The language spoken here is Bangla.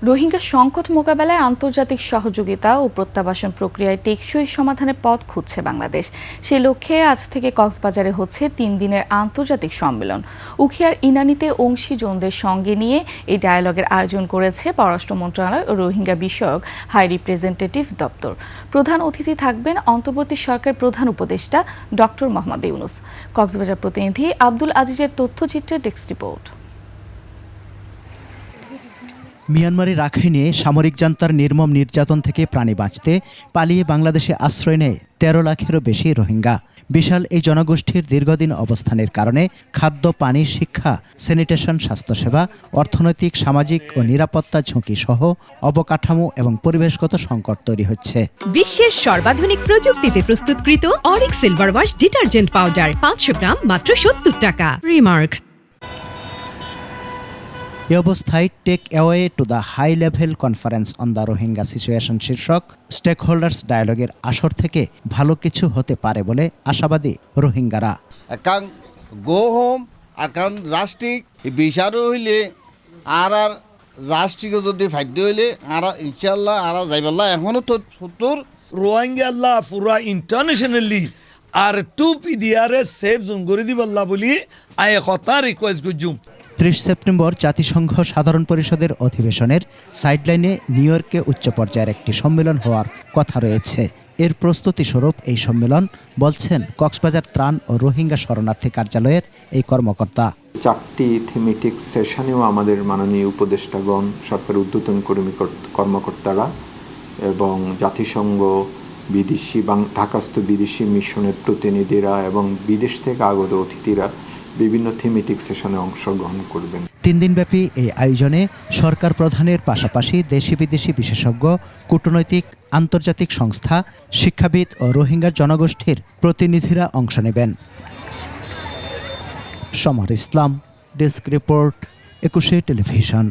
রোহিঙ্গা সংকট মোকাবেলায় আন্তর্জাতিক সহযোগিতা ও প্রত্যাবাসন প্রক্রিয়ায় টেকসই সমাধানের পথ খুঁজছে বাংলাদেশ। সে লক্ষ্যে আজ থেকে কক্সবাজারে হচ্ছে 3 দিনের আন্তর্জাতিক সম্মেলন। উখিয়ার ইনানীতে অংশীজনদের সঙ্গে নিয়ে এই ডায়ালগের আয়োজন করেছে পররাষ্ট্র মন্ত্রণালয় ও রোহিঙ্গা বিষয়ক হাই রিপ্রেজেন্টেটিভ দপ্তর। প্রধান অতিথি থাকবেন অন্তর্বর্তী সরকারের প্রধান উপদেষ্টা ডক্টর মোহাম্মদ ইউনুস। কক্সবাজার প্রতিনিধি আব্দুল আজিজের তথ্যচিত্রের ডেস্ক রিপোর্ট। মিয়ানমারের রাখাইনে সামরিক জান্তার নির্মম নির্যাতন থেকে প্রাণে বাঁচতে পালিয়ে বাংলাদেশে আশ্রয় নেয় 13 লাখেরও বেশি রোহিঙ্গা। বিশাল এই জনগোষ্ঠীর দীর্ঘদিন অবস্থানের কারণে খাদ্য, পানি, শিক্ষা, স্যানিটেশন, স্বাস্থ্যসেবা, অর্থনৈতিক, সামাজিক ও নিরাপত্তা ঝুঁকি সহ অবকাঠামো এবং পরিবেশগত সংকট তৈরি হচ্ছে। বিশ্বের সর্বাধুনিক প্রযুক্তিতে প্রস্তুতকৃত অরিক silver wash detergent powder 500 gram মাত্র 70 টাকা। রিমার্ক। এ অবস্থায় take away to the high level conference on the Rohingya situation শীর্ষক স্টেক হোল্ডার্স ডায়ালগের আসর থেকে ভালো কিছু হতে পারে বলে আশাবাদী রোহিঙ্গারা। কারণ গো হোম আর কারণ রাষ্ট্রিক বিচারও হইলে আর রাষ্ট্রিক যদি ফাদ্য হইলে আর ইনশাল্লাহ আর যাইবাল্লাহ এখনও তো তোর রোহিঙ্গা পুরা ইন্টারন্যাশনালি আর টু পিডিআরে সেফ জোন করে দিবাল্লা বলি আয় কথা রিকোয়েস্ট করছুম। 30 সেপ্টেম্বর জাতিসংঘ সাধারণ পরিষদের অধিবেশনের সাইডলাইনে নিউ ইয়র্কে উচ্চ পর্যায়ের একটি সম্মেলন হওয়ার কথা রয়েছে। এর প্রস্তুতি স্বরূপ এই সম্মেলন বলছেন কক্সবাজার ত্রাণ ও রোহিঙ্গা শরণার্থী কার্যালয়ের এই কর্মকর্তা। 4টি থিমেটিক সেশনেও আমাদের মাননীয় উপদেষ্টাগণ, সরকার ঊর্ধ্বতন কর্মকর্তারা এবং জাতিসংঘ বিদেশি ঢাকাস্থ বিদেশি মিশনের প্রতিনিধিরা এবং বিদেশ থেকে আগত অতিথিরা বিভিন্ন থিমেটিক সেশনে অংশগ্রহণ করবেন। 3 দিনব্যাপী এই আয়োজনে সরকার প্রধানের পাশাপাশি দেশি বিদেশি বিশেষজ্ঞ, কূটনৈতিক, আন্তর্জাতিক সংস্থা, শিক্ষাবিদ ও রোহিঙ্গা জনগোষ্ঠীর প্রতিনিধিরা অংশ নেবেন। সমর ইসলাম, ডেস্ক রিপোর্ট, 21 টেলিভিশন।